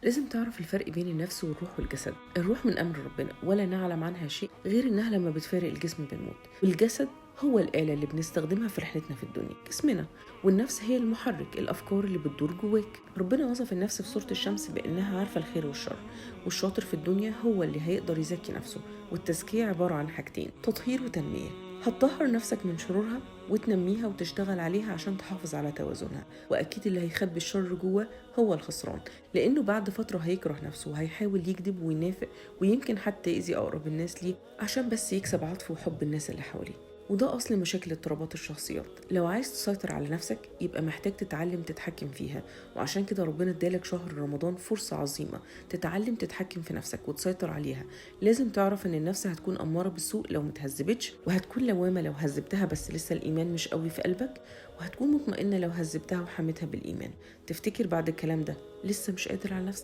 لازم تعرف الفرق بين النفس والروح والجسد. الروح من أمر ربنا ولا نعلم عنها شيء غير إنها لما بتفارق الجسم بنموت، والجسد هو الآلة اللي بنستخدمها في رحلتنا في الدنيا، جسمنا. والنفس هي المحرك، الأفكار اللي بتدور جواك. ربنا وصف النفس في سورة الشمس بأنها عارفة الخير والشر، والشاطر في الدنيا هو اللي هيقدر يزكي نفسه. والتزكية عبارة عن حاجتين: تطهير وتنمية. هتطهر نفسك من شرورها وتنميها وتشتغل عليها عشان تحافظ على توازنها. وأكيد اللي هيخبي الشر جوه هو الخسران، لأنه بعد فترة هيكره نفسه وهيحاول يكذب وينافق، ويمكن حتى يأذي أقرب الناس ليه عشان بس يكسب عطف وحب الناس اللي حواليه. وده أصل مشاكل اضطرابات الشخصيات. لو عايز تسيطر على نفسك يبقى محتاج تتعلم تتحكم فيها. وعشان كده ربنا ادالك شهر رمضان فرصة عظيمة تتعلم تتحكم في نفسك وتسيطر عليها. لازم تعرف ان النفس هتكون أمارة بالسوء لو متهذبتش، وهتكون لوامة لو هذبتها بس لسه الإيمان مش قوي في قلبك، وهتكون مطمئنة لو هذبتها وحمتها بالإيمان. تفتكر بعد الكلام ده لسه مش قادر على نفسك؟